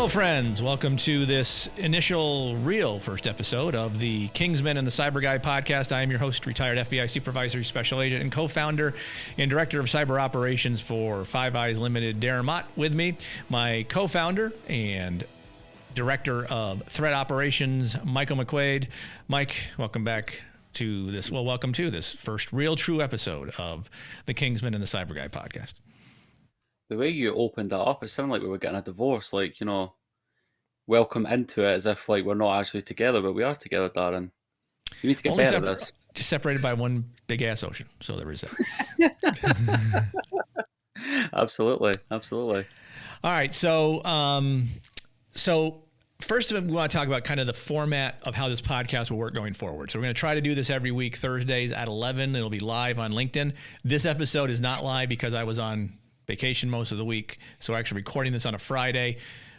Hello, friends. Welcome to this initial real first episode of the Kingsman and the CyBur Guy podcast. I am your host, retired FBI supervisory special agent and co-founder and director of cyber operations for Five Eyes Limited, Darren Mott. With me, my co-founder and director of threat operations, Michael McQuaid. Mike, welcome back to this. Well, welcome to this first real true episode of the Kingsman and the CyBur Guy podcast. The way you opened that up, it sounded like we were getting a divorce, like, you know, welcome into it as if like we're not actually together, but we are together, Darren. You need to get better at this. Just separated by one big ass ocean, so there is that. Absolutely. All right, so first of all, we want to talk about kind of the format of how this podcast will work going forward. So we're going to try to do this every week, Thursdays at 11. It'll be live on LinkedIn. This episode is not live because I was on vacation most of the week, so we're actually recording this on a Friday,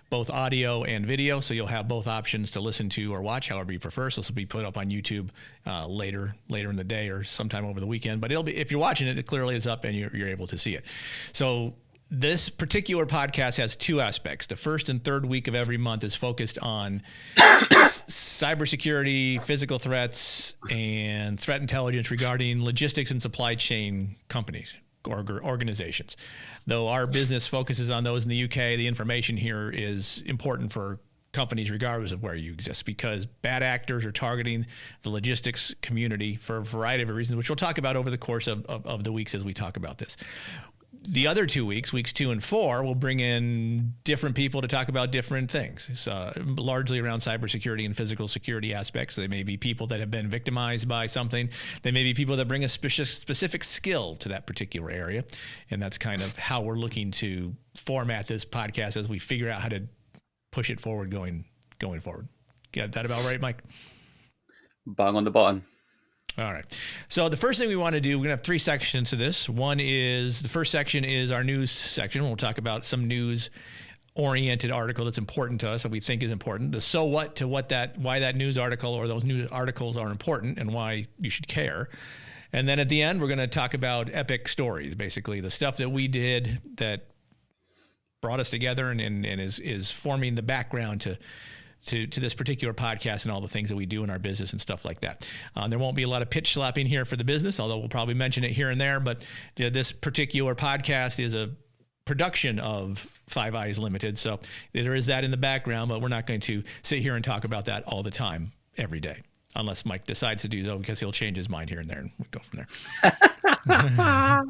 both audio and video, so you'll have both options to listen to or watch however you prefer. So this will be put up on YouTube later in the day or sometime over the weekend, but it'll be, if you're watching it, it clearly is up and you're able to see it. So this particular podcast has two aspects. The first and third week of every month is focused on cybersecurity, physical threats, and threat intelligence regarding logistics and supply chain companies or organizations. Though our business focuses on those in the UK, the information here is important for companies regardless of where you exist, because bad actors are targeting the logistics community for a variety of reasons, which we'll talk about over the course of the weeks as we talk about this. The other 2 weeks, weeks 2 and 4, we'll bring in different people to talk about different things, largely around cybersecurity and physical security aspects. They may be people that have been victimized by something. They may be people that bring a specific skill to that particular area. And that's kind of how we're looking to format this podcast as we figure out how to push it forward going forward. Got that about right, Mike? Bang on the button. All right. So the first thing we want to do, we're going to have three sections to this. The first section is our news section. We'll talk about some news-oriented article that's important to us that we think is important. The so what to why that news article or those news articles are important and why you should care. And then at the end, we're going to talk about epic stories, basically the stuff that we did that brought us together and is forming the background to this particular podcast and all the things that we do in our business and stuff like that. There won't be a lot of pitch slapping here for the business, although we'll probably mention it here and there. But this particular podcast is a production of Five Eyes Limited. So there is that in the background, but we're not going to sit here and talk about that all the time, every day, unless Mike decides to do so, because he'll change his mind here and there, and we go from there.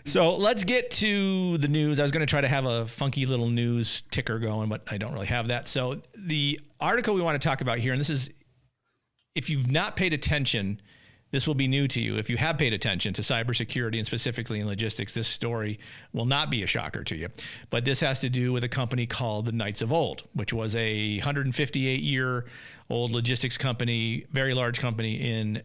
So let's get to the news. I was going to try to have a funky little news ticker going, but I don't really have that. So the article we want to talk about here, and this is, if you've not paid attention, this will be new to you. If you have paid attention to cybersecurity and specifically in logistics, this story will not be a shocker to you. But this has to do with a company called the Knights of Olde, which was a 158-year-old logistics company, very large company in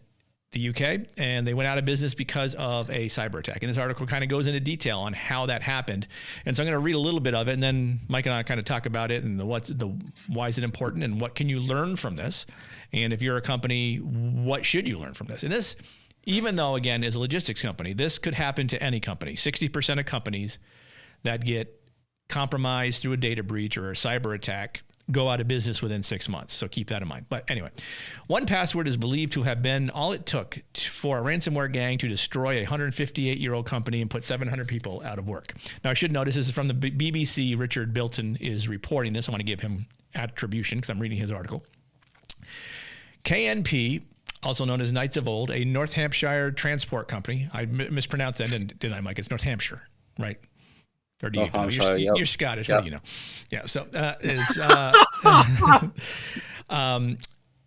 the UK, and they went out of business because of a cyber attack. And this article kind of goes into detail on how that happened. And so I'm going to read a little bit of it, and then Mike and I kind of talk about it and why is it important and what can you learn from this? And if you're a company, what should you learn from this? And this, even though, again, is a logistics company, this could happen to any company. 60% of companies that get compromised through a data breach or a cyber attack go out of business within 6 months. So keep that in mind. But anyway, 1Password is believed to have been all it took for a ransomware gang to destroy a 158-year-old company and put 700 people out of work. Now, I should notice this is from the BBC. Richard Bilton is reporting this. I want to give him attribution because I'm reading his article. KNP, also known as Knights of Olde, a North Hampshire transport company. I mispronounced that, didn't I, Mike? It's North Hampshire, right? Or do you know? You're Scottish. Yep. What do you know? Yeah. So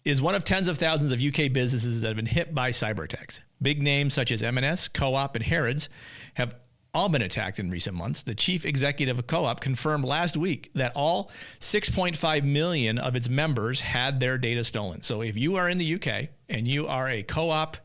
is one of tens of thousands of UK businesses that have been hit by cyber attacks. Big names such as M&S, Co-op, and Harrods have all been attacked in recent months. The chief executive of Co-op confirmed last week that all 6.5 million of its members had their data stolen. So if you are in the UK and you are a Co-op,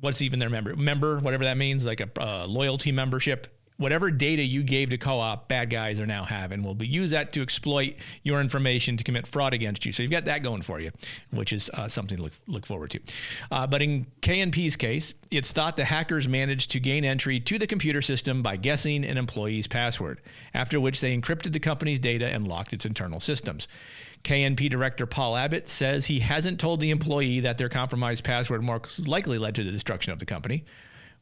what's even their member, whatever that means, like a loyalty membership, whatever data you gave to co-op, bad guys are now having. Will use that to exploit your information to commit fraud against you. So you've got that going for you, which is something to look forward to. But in KNP's case, it's thought the hackers managed to gain entry to the computer system by guessing an employee's password, after which they encrypted the company's data and locked its internal systems. KNP Director Paul Abbott says he hasn't told the employee that their compromised password most likely led to the destruction of the company.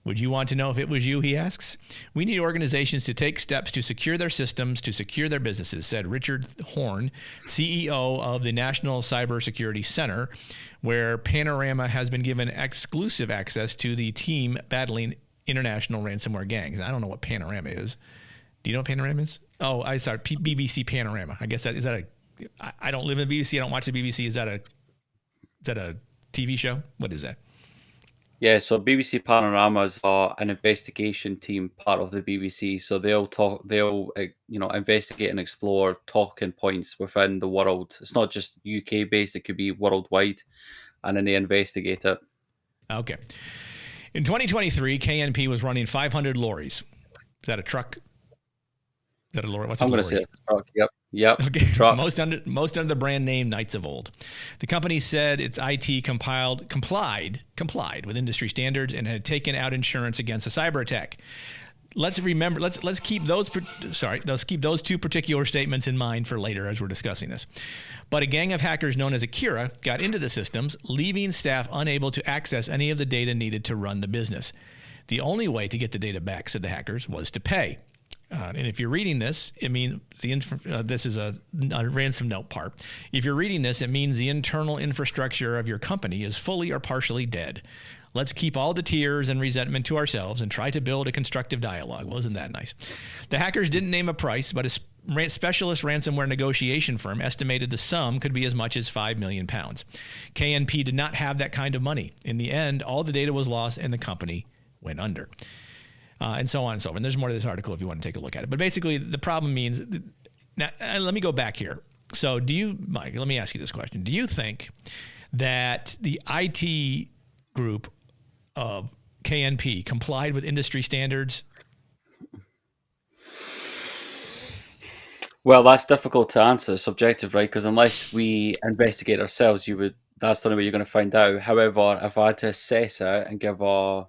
Would you want to know if it was you, he asks? We need organizations to take steps to secure their systems, to secure their businesses, said Richard Horn, CEO of the National Cybersecurity Center, where Panorama has been given exclusive access to the team battling international ransomware gangs. I don't know what Panorama is. Do you know what Panorama is? Oh, I saw BBC Panorama. I guess I don't live in the BBC. I don't watch the BBC. Is that a TV show? What is that? Yeah, so BBC Panoramas are an investigation team, part of the BBC. So they'll investigate and explore talking points within the world. It's not just UK based; it could be worldwide, and then they investigate it. Okay. In 2023, KNP was running 500 lorries. Is that a truck? Is that a lorry? What's a lorry? I'm going to say a truck. Yep. Okay. Truck. Most under the brand name Knights of Olde. The company said its IT complied with industry standards and had taken out insurance against a cyber attack. Let's keep those two particular statements in mind for later as we're discussing this. But a gang of hackers known as Akira got into the systems, leaving staff unable to access any of the data needed to run the business. The only way to get the data back, said the hackers, was to pay. And if you're reading this, it means this is a ransom note part. If you're reading this, it means the internal infrastructure of your company is fully or partially dead. Let's keep all the tears and resentment to ourselves and try to build a constructive dialogue. Well, isn't that nice? The hackers didn't name a price, but a specialist ransomware negotiation firm estimated the sum could be as much as £5 million. KNP did not have that kind of money. In the end, all the data was lost and the company went under. And so on and so forth. And there's more to this article if you want to take a look at it. But basically, the problem means... Now, let me go back here. So Mike, let me ask you this question. Do you think that the IT group of KNP complied with industry standards? Well, that's difficult to answer. It's subjective, right? Because unless we investigate ourselves, that's the only way you're going to find out. However, if I had to assess it and give a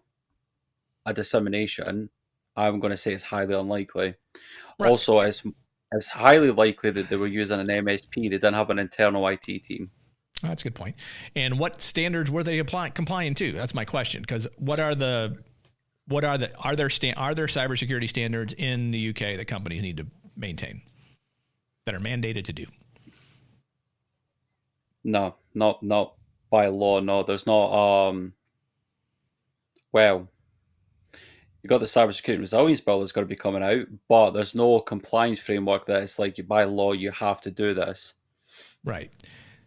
dissemination, I'm going to say it's highly unlikely. Right. Also, it's highly likely that they were using an MSP. They didn't have an internal IT team. Oh, that's a good point. And what standards were they complying to? That's my question. Because are there cybersecurity standards in the UK that companies need to maintain that are mandated to do? No, not by law. No, there's not. Well, you've got the cybersecurity resilience bill that's got to be coming out, but there's no compliance framework that it's like by law you have to do this. Right.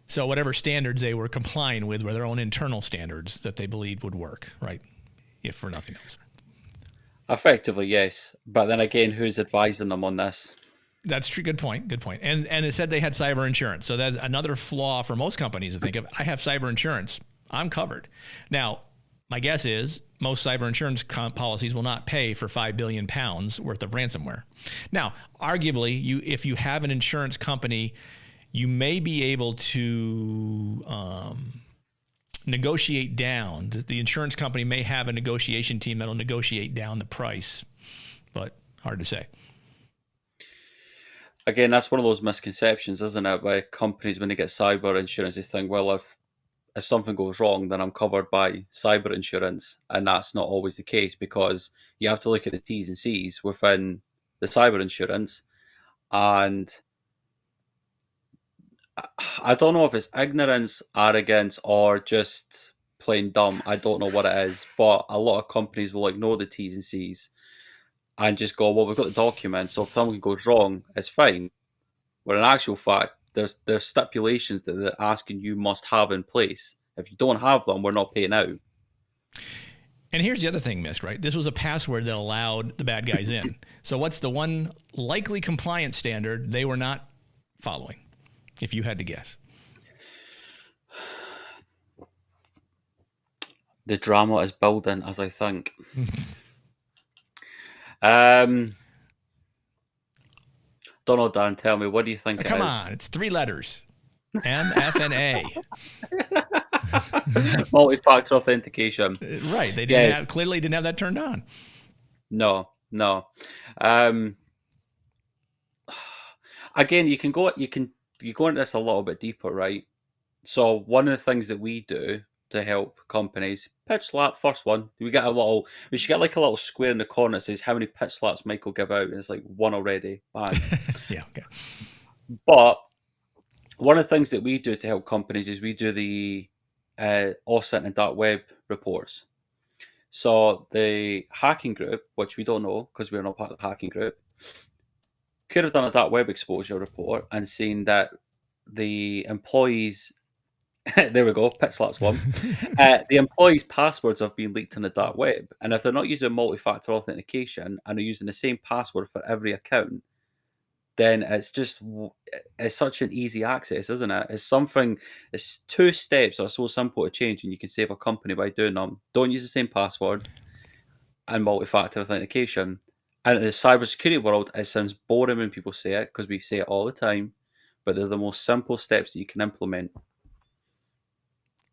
So whatever standards they were complying with were their own internal standards that they believed would work, right? If for nothing else. Effectively, yes. But then again, who's advising them on this? That's true. Good point. And it said they had cyber insurance. So that's another flaw for most companies to think of. I have cyber insurance. I'm covered. Now, my guess is most cyber insurance policies will not pay for £5 billion worth of ransomware. Now, arguably, if you have an insurance company, you may be able to negotiate down. The insurance company may have a negotiation team that'll negotiate down the price, but hard to say. Again, that's one of those misconceptions, isn't it? By companies, when they get cyber insurance, they think, well, if something goes wrong, then I'm covered by cyber insurance. And that's not always the case, because you have to look at the T's and C's within the cyber insurance. And I don't know if it's ignorance, arrogance, or just plain dumb. I don't know what it is. But a lot of companies will ignore the T's and C's and just go, well, we've got the documents, so if something goes wrong, it's fine. But in actual fact, there's stipulations that they're asking you must have in place. If you don't have them, we're not paying out. And here's the other thing missed, right? This was a password that allowed the bad guys in. So what's the one likely compliance standard they were not following, if you had to guess? The drama is building as I think. Um, don't know, Dan. Tell me, what do you think it Come is? on, it's 3 letters. M, F, and A. Multi-factor authentication. Right. They Yeah, clearly didn't have that turned on. no, no. Um, Again, you go into this a little bit deeper, right? So one of the things that we do to help companies pitch slap first one, we should get like a little square in the corner that says how many pitch slaps Michael give out, and it's like one already, bang. Yeah. Okay. But one of the things that we do to help companies is we do the OSINT and dark web reports. So the hacking group, which we don't know because we're not part of the hacking group, could have done a dark web exposure report and seen that the employees there we go, pit slaps one. The employees' passwords have been leaked on the dark web, and if they're not using multi-factor authentication and are using the same password for every account, then it's such an easy access, isn't it? It's two steps that are so simple to change, and you can save a company by doing them. Don't use the same password and multi-factor authentication. And in the cybersecurity world, it sounds boring when people say it because we say it all the time, but they're the most simple steps that you can implement.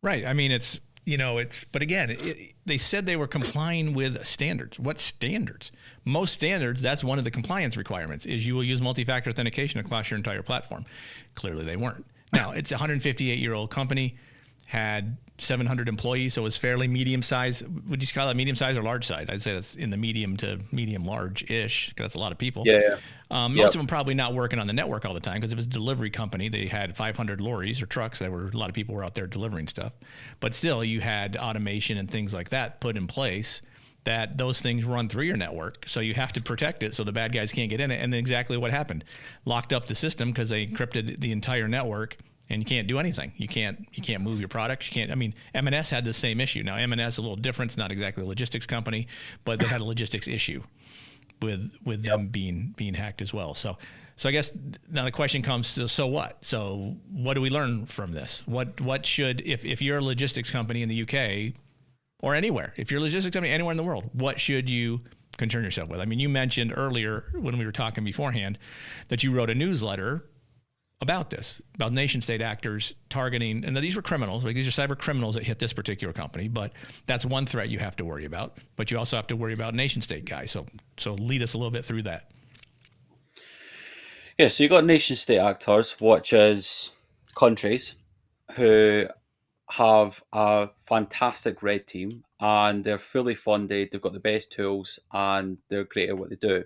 Right. I mean, but again, they said they were complying with standards. What standards? Most standards, that's one of the compliance requirements, is you will use multi-factor authentication across your entire platform. Clearly they weren't. Now, it's a 158-year-old company, had 700 employees, so it was fairly medium size. Would you call that medium size or large size? I'd say that's in the medium to medium large-ish, because that's a lot of people. Yeah. Most of them probably not working on the network all the time, because it was a delivery company. They had 500 lorries or trucks. A lot of people were out there delivering stuff. But still, you had automation and things like that put in place that those things run through your network. So you have to protect it so the bad guys can't get in it. And then exactly what happened. Locked up the system because they encrypted the entire network. And you can't do anything. You can't move your products. You can't. I mean, M&S had the same issue. Now M&S is a little different. It's not exactly a logistics company, but they've had a logistics issue with them being hacked as well. So I guess now the question comes: so what? So what do we learn from this? What should, if you're a logistics company in the UK or anywhere, if you're a logistics company anywhere in the world, what should you concern yourself with? I mean, you mentioned earlier when we were talking beforehand that you wrote a newsletter about this, about nation state actors targeting, and these were criminals, like these are cyber criminals that hit this particular company, but that's one threat you have to worry about. But you also have to worry about nation state guys. So lead us a little bit through that. Yeah, so you got nation state actors, which is countries who have a fantastic red team and they're fully funded, they've got the best tools, and they're great at what they do.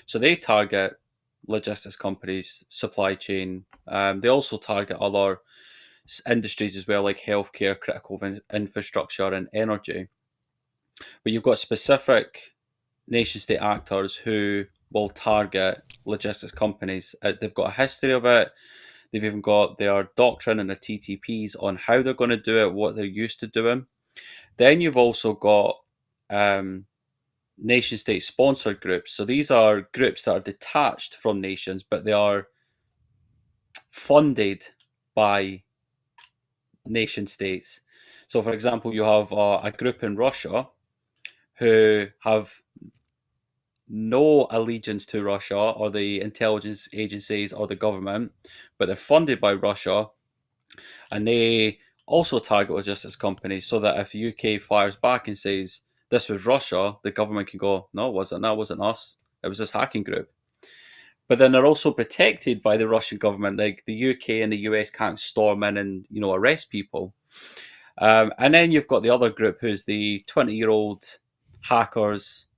So they target logistics companies, supply chain. They also target other industries as well, like healthcare, critical infrastructure, and energy. But you've got specific nation state actors who will target logistics companies. They've got a history of it. They've even got their doctrine and their TTPs on how they're going to do it, what they're used to doing. Then you've also got nation state sponsored groups. So these are groups that are detached from nations, but they are funded by nation states. So, for example, you have a group in Russia who have no allegiance to Russia or the intelligence agencies or the government, but they're funded by Russia, and they also target logistics companies so that if the UK fires back and says this was Russia, the government can go, no, it wasn't. That wasn't us. It was this hacking group. But then they're also protected by the Russian government. Like the UK and the US can't storm in and arrest people. And then you've got the other group who's the 20-year-old hackers,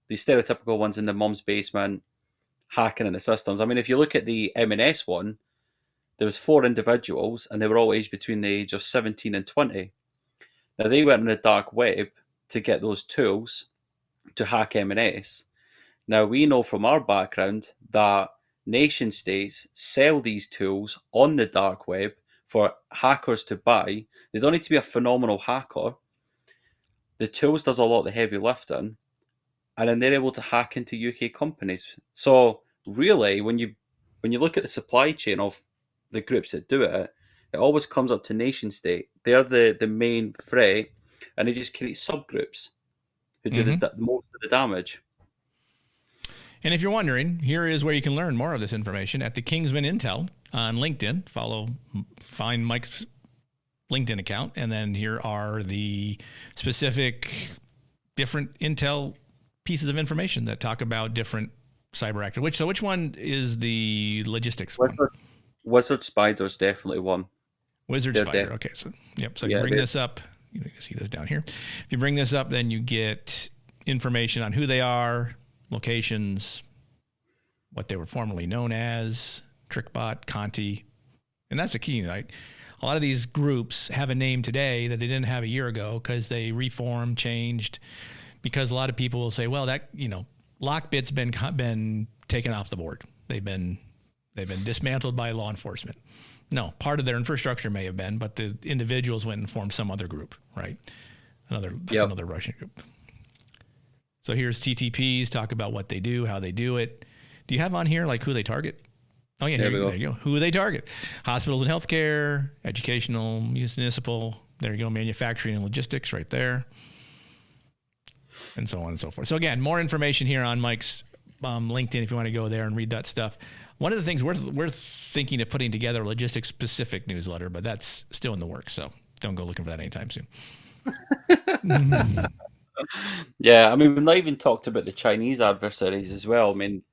the stereotypical ones in the mum's basement, hacking in the systems. I mean, if you look at the M&S one, there was 4 individuals, and they were all aged between the age of 17 and 20. Now, they went on the dark web to get those tools to hack M&S. Now, we know from our background that nation states sell these tools on the dark web for hackers to buy. They don't need to be a phenomenal hacker. The tools does a lot of the heavy lifting, and then they're able to hack into UK companies. So really, when you look at the supply chain of the groups that do it, it always comes up to nation state. They're the main threat, and they just create subgroups who do Mm-hmm. most of the damage. And if you're wondering, here is where you can learn more of this information at the Kingsman Intel on LinkedIn. Find Mike's LinkedIn account, and then here are the specific different Intel pieces of information that talk about different cyber actors. Which one is the logistics one? Wizard Spider's definitely one. Wizard Spider. Okay, so yep. So you bring this up. You can see this down here. If you bring this up, then you get information on who they are, locations, what they were formerly known as, TrickBot, Conti, and that's the key. Like a lot of these groups have a name today that they didn't have a year ago because they reformed, changed. Because a lot of people will say, well, that Lockbit's been taken off the board. They've been dismantled by law enforcement. No, part of their infrastructure may have been, but the individuals went and formed some other group, right? Another Russian group. So here's TTPs, talk about what they do, how they do it. Do you have on here like who they target? Oh yeah, there you go. Who they target? Hospitals and healthcare, educational, municipal. There you go. Manufacturing and logistics, right there, and so on and so forth. So again, more information here on Mike's LinkedIn if you want to go there and read that stuff. One of the things we're thinking of putting together a logistics specific newsletter, but that's still in the works. So don't go looking for that anytime soon. Yeah, I mean, we've not even talked about the Chinese adversaries as well. I mean,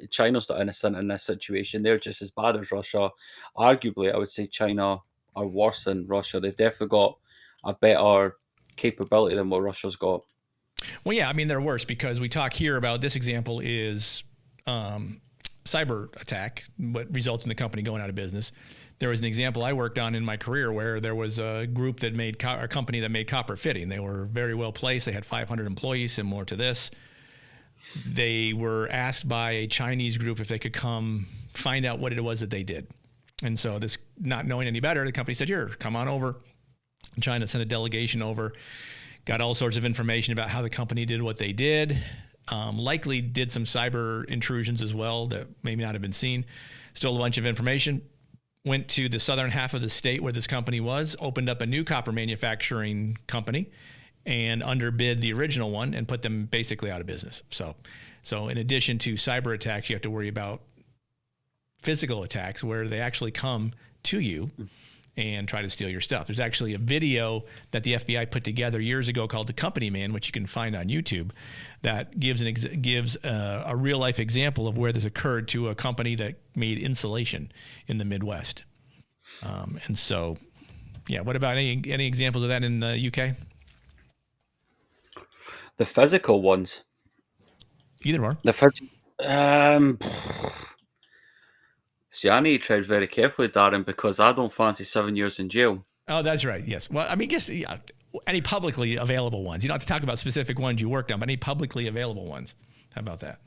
China's not innocent in this situation. They're just as bad as Russia. Arguably, I would say China are worse than Russia. They've definitely got a better capability than what Russia's got. Well, yeah, I mean, they're worse because we talk here about this example is cyber attack, what results in the company going out of business. There was an example I worked on in my career where there was a group that made a company that made copper fitting. They were very well placed. They had 500 employees, similar to this. They were asked by a Chinese group if they could come find out what it was that they did. And so this, not knowing any better, the company said, "Here, come on over." China sent a delegation over, got all sorts of information about how the company did what they did. Likely did some cyber intrusions as well that may not have been seen. Stole a bunch of information. Went to the southern half of the state where this company was, opened up a new copper manufacturing company, and underbid the original one and put them basically out of business. So in addition to cyber attacks, you have to worry about physical attacks where they actually come to you and try to steal your stuff. There's actually a video that the FBI put together years ago called The Company Man, which you can find on YouTube, that gives a real life example of where this occurred to a company that made insulation in the Midwest. And so, yeah, what about any examples of that in the UK? The physical ones. Either or. See, I need to tread very carefully, Darren, because I don't fancy 7 years in jail. Oh, that's right. Yes. Well, I mean, any publicly available ones. You don't have to talk about specific ones you worked on, but any publicly available ones. How about that?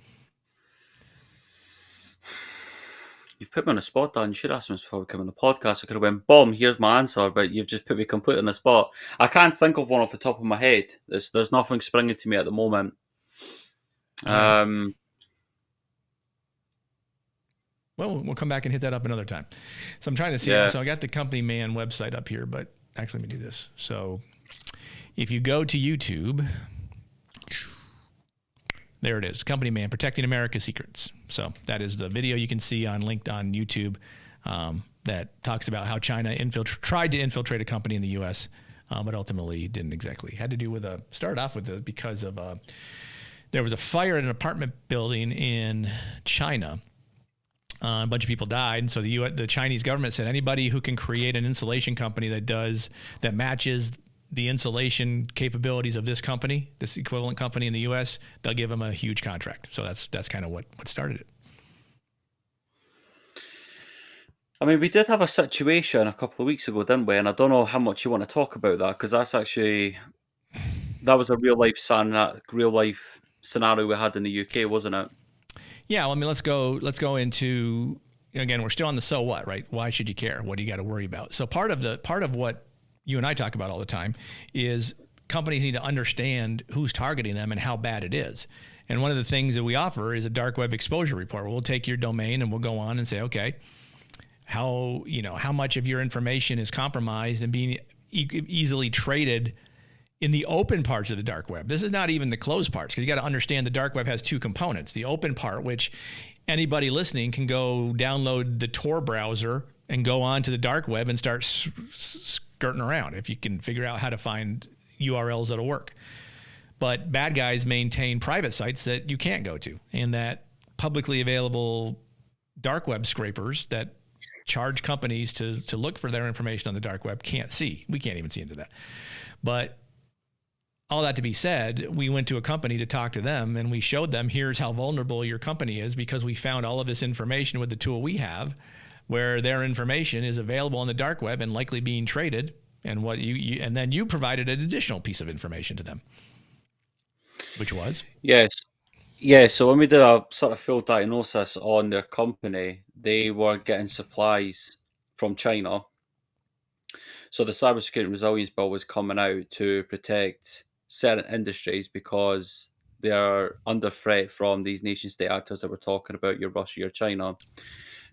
You've put me on the spot, Dan. You should ask me this before we come on the podcast. I could have went, boom, here's my answer, but you've just put me completely on the spot. I can't think of one off the top of my head. There's nothing springing to me at the moment. Well, we'll come back and hit that up another time. So I'm trying to see. Yeah. So I got the Company Man website up here, but actually let me do this. So if you go to YouTube, there it is. Company Man, Protecting America's Secrets. So that is the video you can see linked on YouTube that talks about how China tried to infiltrate a company in the U.S., but ultimately didn't exactly. Had to do with because of there was a fire in an apartment building in China. A bunch of people died, and so the Chinese government said anybody who can create an insulation company that matches the insulation capabilities of this company, this equivalent company in the U.S., they'll give them a huge contract. So that's kind of what started it. I mean, we did have a situation a couple of weeks ago, didn't we? And I don't know how much you want to talk about that, because that was a real life scenario we had in the UK, wasn't it? Yeah, well, I mean, let's go into, again, we're still on the so what, right? Why should you care? What do you got to worry about? So part of what you and I talk about all the time is companies need to understand who's targeting them and how bad it is. And one of the things that we offer is a dark web exposure report. We'll take your domain and we'll go on and say, okay, how much of your information is compromised and being easily traded in the open parts of the dark web. This is not even the closed parts, because you got to understand the dark web has two components. The open part, which anybody listening can go download the Tor browser and go on to the dark web and start skirting around if you can figure out how to find URLs that'll work. But bad guys maintain private sites that you can't go to, and that publicly available dark web scrapers that charge companies to look for their information on the dark web can't see. We can't even see into that. But all that to be said, we went to a company to talk to them, and we showed them, here's how vulnerable your company is, because we found all of this information with the tool we have, where their information is available on the dark web and likely being traded. And what you and then you provided an additional piece of information to them, which was? Yes. Yeah, so when we did a sort of full diagnosis on their company, they were getting supplies from China. So the Cybersecurity Resilience Bill was coming out to protect certain industries because they are under threat from these nation state actors that we're talking about, your Russia, your China.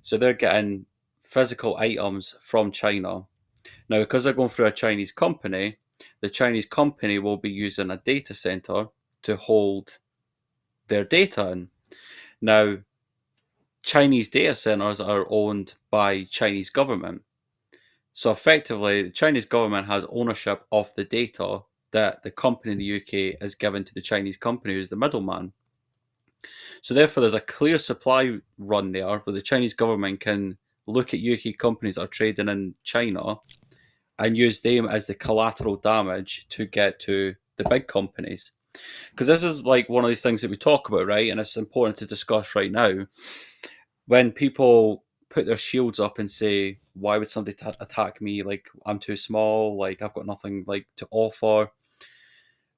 So they're getting physical items from China. Now, because they're going through a Chinese company, the Chinese company will be using a data center to hold their data in. Now, Chinese data centers are owned by Chinese government. So effectively, the Chinese government has ownership of the data that the company in the UK is given to the Chinese company who's the middleman. So therefore, there's a clear supply run there where the Chinese government can look at UK companies that are trading in China and use them as the collateral damage to get to the big companies. Because this is like one of these things that we talk about, right? And it's important to discuss right now. When people put their shields up and say, why would somebody attack me? Like, I'm too small, like, I've got nothing like to offer.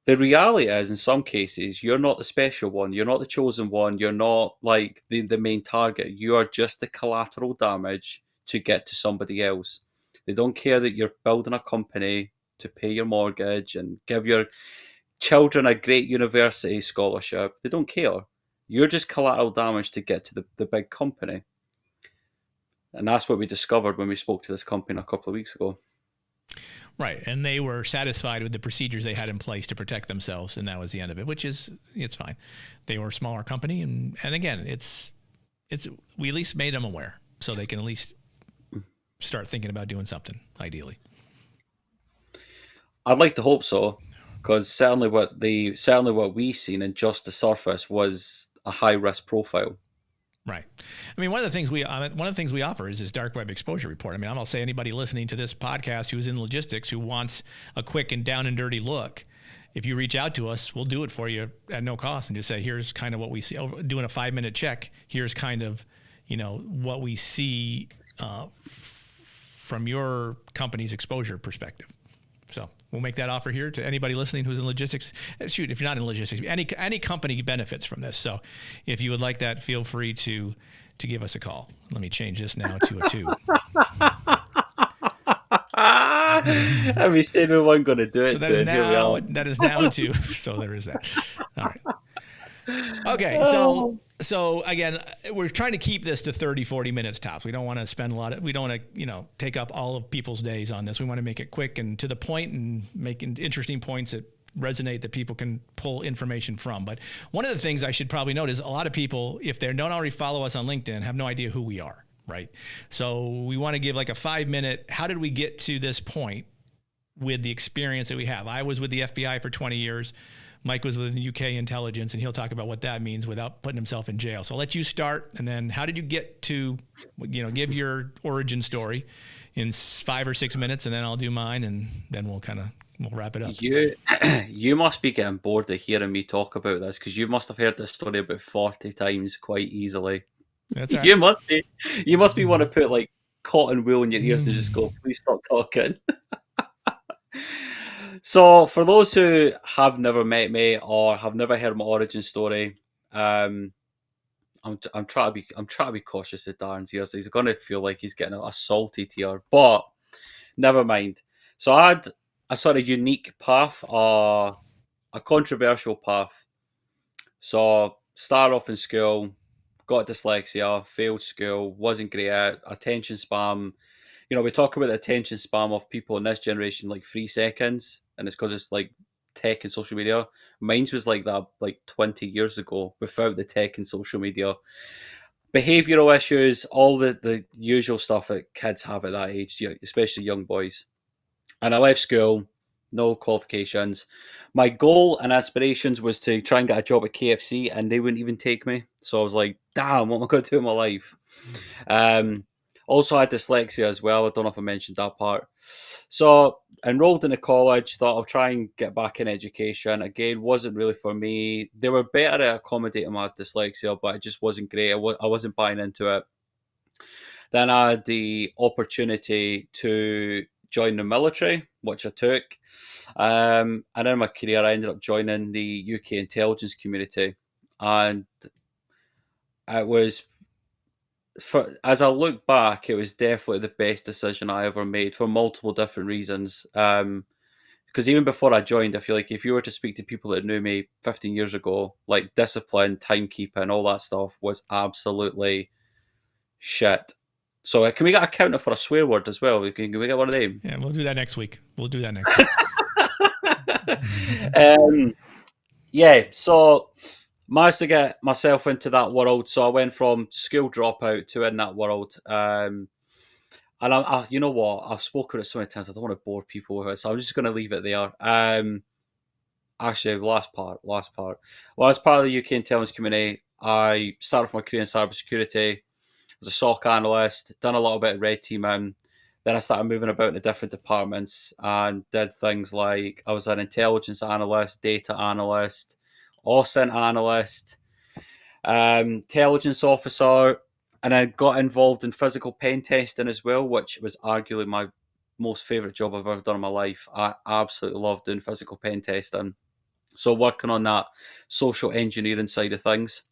The reality is, in some cases, you're not the special one. You're not the chosen one. You're not like the main target. You are just the collateral damage to get to somebody else. They don't care that you're building a company to pay your mortgage and give your children a great university scholarship. They don't care. You're just collateral damage to get to the big company. And that's what we discovered when we spoke to this company a couple of weeks ago. Right. And they were satisfied with the procedures they had in place to protect themselves. And that was the end of it, it's fine. They were a smaller company. And again, we at least made them aware so they can at least start thinking about doing something, ideally. I'd like to hope so, because certainly what we seen in just the surface was a high risk profile. Right. I mean, one of the things we offer is this dark web exposure report. I mean, I'm going to say anybody listening to this podcast who's in logistics who wants a quick and down and dirty look, if you reach out to us, we'll do it for you at no cost and just say, here's kind of what we see. Doing a 5-minute check, here's kind of, what we see from your company's exposure perspective. So we'll make that offer here to anybody listening who's in logistics. Shoot, if you're not in logistics, any company benefits from this. So if you would like that, feel free to give us a call. Let me change this now to a 2. And we said we weren't going to do it. So that is now a 2. So there is that. All right. Okay, so again, we're trying to keep this to 30, 40 minutes tops. We don't want to spend we don't want to, take up all of people's days on this. We want to make it quick and to the point and make interesting points that resonate that people can pull information from. But one of the things I should probably note is a lot of people, if they don't already follow us on LinkedIn, have no idea who we are, right? So we want to give like a 5-minute, how did we get to this point with the experience that we have? I was with the FBI for 20 years. Mike was with the UK intelligence, and he'll talk about what that means without putting himself in jail. So I'll let you start, and then how did you get to, give your origin story in 5 or 6 minutes, and then I'll do mine, and then we'll wrap it up. You must be getting bored of hearing me talk about this, because you must have heard this story about 40 times quite easily. That's right. You must be want to put like cotton wool in your ears and just go, please stop talking. So, for those who have never met me or have never heard my origin story, I'm trying to be cautious of Darren's ears. He's going to feel like he's getting assaulted here, but never mind. So, I had a sort of unique path, a controversial path. So, started off in school, got dyslexia, failed school, wasn't great at attention spam. We talk about the attention spam of people in this generation like 3 seconds, and it's because it's like tech and social media. Mine was like that like 20 years ago without the tech and social media. Behavioural issues, all the usual stuff that kids have at that age, especially young boys. And I left school, no qualifications. My goal and aspirations was to try and get a job at KFC, and they wouldn't even take me. So I was like, damn, what am I going to do in my life? Also, I had dyslexia as well. I don't know if I mentioned that part. So enrolled into college, thought I'll try and get back in education. Again, wasn't really for me. They were better at accommodating my dyslexia, but it just wasn't great. I wasn't buying into it. Then I had the opportunity to join the military, which I took. And in my career, I ended up joining the UK intelligence community. And it was, as I look back, it was definitely the best decision I ever made for multiple different reasons. Because even before I joined, I feel like if you were to speak to people that knew me 15 years ago, like discipline, timekeeping, all that stuff was absolutely shit. So can we get a counter for a swear word as well? Can we get one of them? Yeah, we'll do that next week. Yeah, so managed to get myself into that world. So I went from school dropout to in that world. And you know what? I've spoken it so many times. I don't want to bore people with it, so I'm just going to leave it there. Actually, last part. Well, as part of the UK intelligence community, I started my career in cybersecurity. Was a SOC analyst, done a little bit of red teaming. Then I started moving about into different departments and did things like I was an intelligence analyst, data analyst, OSINT analyst, intelligence officer, and I got involved in physical pen testing as well, which was arguably my most favourite job I've ever done in my life. I absolutely loved doing physical pen testing. So working on that social engineering side of things.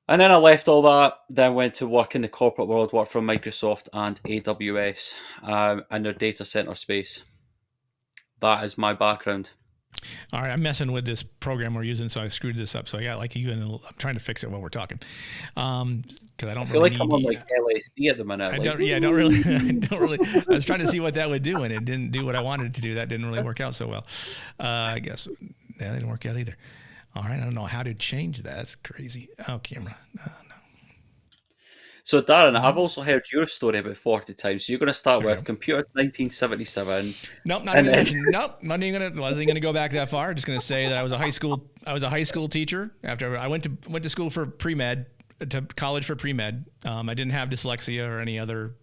And then I left all that, then went to work in the corporate world, worked for Microsoft and AWS in their data center space. That is my background. All right, I'm messing with this program we're using, so I screwed this up. So I got like you, and I'm trying to fix it while we're talking. Because I feel like I'm on like LSD at the minute. I don't really. I was trying to see what that would do, and it didn't do what I wanted it to do. That didn't really work out so well. I guess that didn't work out either. All right, I don't know how to change that. That's crazy. Oh, camera. No. So, Darren, I've also heard your story about 40 times. So you're going to start with computer 1977. Nope, not even. Wasn't gonna go back that far. Just gonna say that I was a high school teacher. After I went to school for pre-med, to college for pre-med. I didn't have dyslexia or any other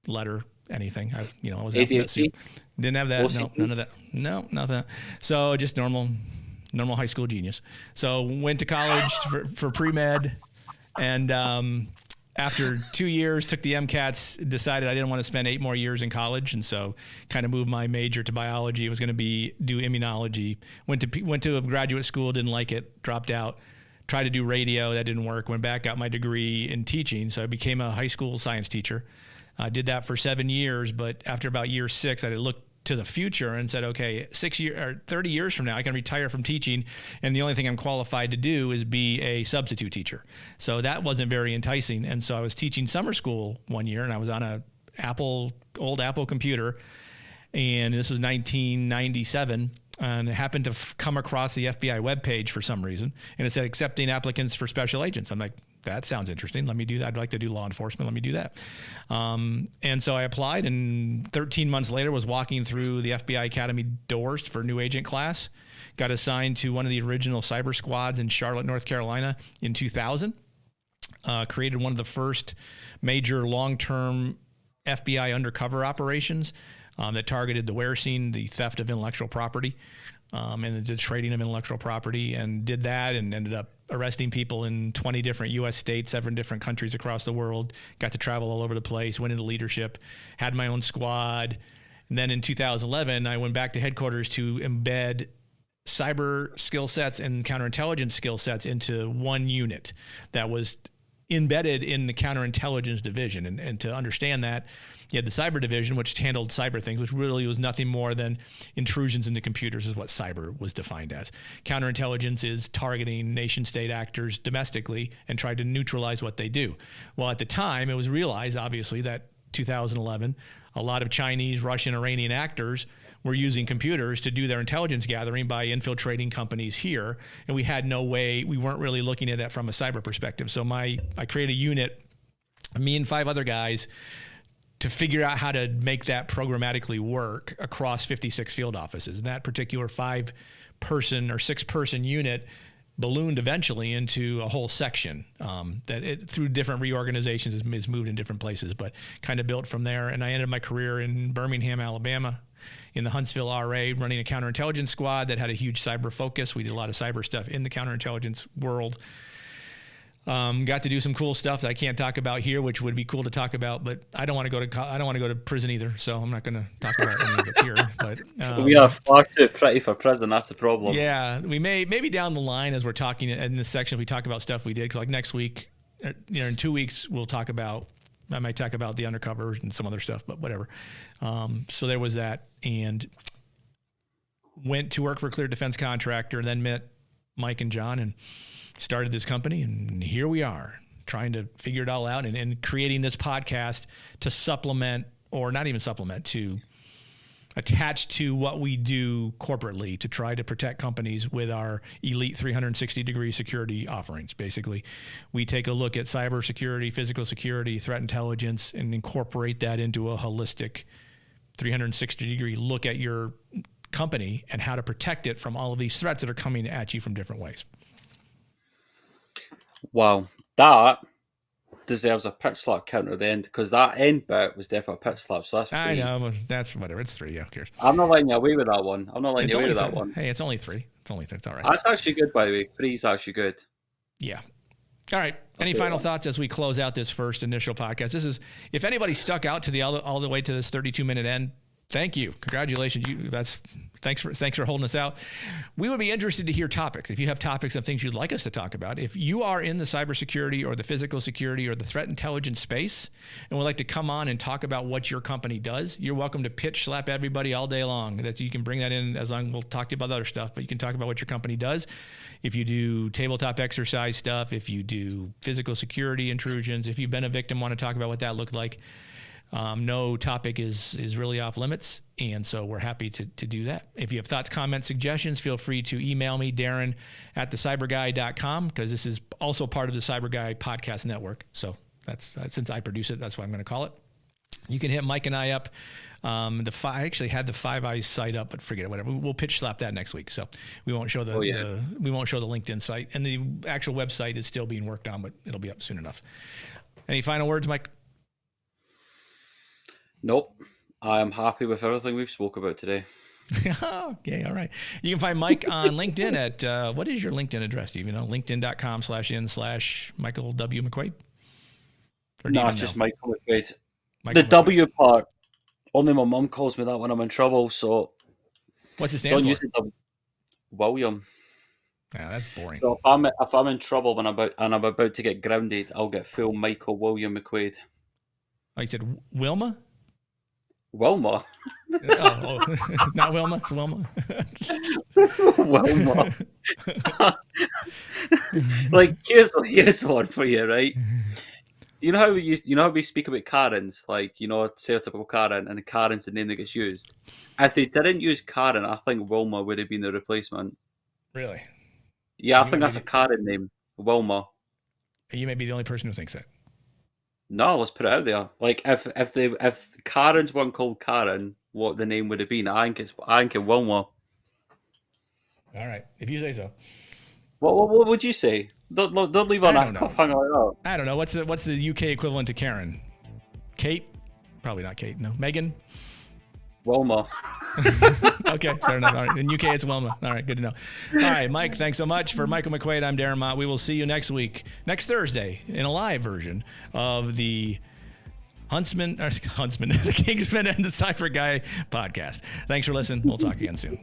letter, anything. I was ADHD? Didn't have that. No, none of that. No, nothing. So just normal high school genius. So went to college for pre-med, and after 2 years, took the MCATs, decided I didn't want to spend 8 more years in college, and so kind of moved my major to biology. It was going to do immunology. Went to a graduate school, didn't like it, dropped out. Tried to do radio, that didn't work. Went back, got my degree in teaching, so I became a high school science teacher. I did that for 7 years, but after about year 6, I looked to the future and said, okay, 30 years from now, I can retire from teaching, and the only thing I'm qualified to do is be a substitute teacher. So that wasn't very enticing. And so I was teaching summer school one year, and I was on a old Apple computer, and this was 1997, and I happened to come across the FBI webpage for some reason, and it said accepting applicants for special agents. I'm like, that sounds interesting. Let me do that. I'd like to do law enforcement. Let me do that. And so I applied, and 13 months later was walking through the FBI Academy doors for new agent class. Got assigned to one of the original cyber squads in Charlotte, North Carolina in 2000. Created one of the first major long-term FBI undercover operations that targeted the where scene, the theft of intellectual property, and the trading of intellectual property, and did that and ended up arresting people in 20 different U.S. states, 7 different countries across the world, got to travel all over the place, went into leadership, had my own squad. And then in 2011, I went back to headquarters to embed cyber skill sets and counterintelligence skill sets into one unit that was embedded in the counterintelligence division. And to understand that, you had the cyber division, which handled cyber things, which really was nothing more than intrusions into computers is what cyber was defined as. Counterintelligence is targeting nation state actors domestically and try to neutralize what they do. Well, at the time, it was realized, obviously, that 2011, a lot of Chinese, Russian, Iranian actors were using computers to do their intelligence gathering by infiltrating companies here. And we had no way, we weren't really looking at that from a cyber perspective. So I created a unit, me and 5 other guys, to figure out how to make that programmatically work across 56 field offices. And that particular 5-person or 6-person unit ballooned eventually into a whole section through different reorganizations is moved in different places, but kind of built from there. And I ended my career in Birmingham, Alabama, in the Huntsville RA, running a counterintelligence squad that had a huge cyber focus. We did a lot of cyber stuff in the counterintelligence world. Got to do some cool stuff that I can't talk about here, which would be cool to talk about, but I don't want to go to prison either, so I'm not going to talk about any of it here. But we are far too pretty for prison. That's the problem. Yeah, we maybe down the line as we're talking in this section, we talk about stuff we did. Because like next week, in 2 weeks, I might talk about the undercover and some other stuff, but whatever. So there was that, and went to work for a clear defense contractor, then met Mike and John and started this company. And here we are trying to figure it all out and creating this podcast to supplement, or not even supplement, to attach to what we do corporately to try to protect companies with our elite 360-degree security offerings. Basically, we take a look at cybersecurity, physical security, threat intelligence, and incorporate that into a holistic 360-degree look at your company and how to protect it from all of these threats that are coming at you from different ways. Wow, that deserves a pitch slap counter at the end, because that end bit was definitely a pitch slap. So that's 3. I know, that's whatever. It's 3. Yeah, who cares? I'm not letting you away with that one. I'm not letting you away with that 3. one. Hey, it's only 3. It's only 3. It's all right. That's actually good, by the way. 3 is actually good. Yeah. All right. Any final thoughts as we close out this first initial podcast? This is, if anybody stuck out to all the way to this 32-minute end, thank you. Congratulations. Thanks for holding us out. We would be interested to hear topics. If you have topics of things you'd like us to talk about, if you are in the cybersecurity or the physical security or the threat intelligence space and would like to come on and talk about what your company does, you're welcome to pitch slap everybody all day long. That you can bring that in as long. We'll talk to you about other stuff, but you can talk about what your company does. If you do tabletop exercise stuff, if you do physical security intrusions, if you've been a victim, want to talk about what that looked like. No topic is really off limits, and so we're happy to do that. If you have thoughts, comments, suggestions, feel free to email me, Darren@thecyberguy.com, because this is also part of the Cyber Guy podcast network. So that's since I produce it, that's what I'm going to call it. You can hit Mike and I up. I actually had the 5 Eyes site up, but forget it. Whatever. We'll pitch slap that next week, so we won't show the LinkedIn site, and the actual website is still being worked on, but it'll be up soon enough. Any final words, Mike? Nope. I am happy with everything we've spoke about today. Okay, all right. You can find Mike on LinkedIn at, what is your LinkedIn address? Do you even know? LinkedIn.com/in/Michael W. McQuaid? No, it's just Michael McQuaid. The W part, only my mum calls me that when I'm in trouble, so... What's it stand for? Use it, Yeah, William. that's boring. So if I'm in trouble when I'm about to get grounded, I'll get full Michael William McQuaid. Oh, you said Wilma? Wilma? Oh, not Wilma, it's Wilma. Wilma. Like, here's one for you, right? You know how we speak about Karens, like, stereotypical Karen, and Karen's the name that gets used. If they didn't use Karen, I think Wilma would have been the replacement. Really? Yeah, I think that's a Karen name, Wilma. You may be the only person who thinks that. No, let's put it out there. Like, if Karens weren't called Karen, what the name would have been? I think it's Wilma. All right, if you say so. What would you say? Don't leave on that cliffhanger like that. I don't know. What's the UK equivalent to Karen? Kate? Probably not Kate. No. Megan? Wilma. Okay, fair enough. All right. In UK, it's Wilma. All right, good to know. All right, Mike, thanks so much. For Michael McQuaid, I'm Darren Mott. We will see you next Thursday, in a live version of the Huntsman, the Kingsman and the Cyber Guy podcast. Thanks for listening. We'll talk again soon.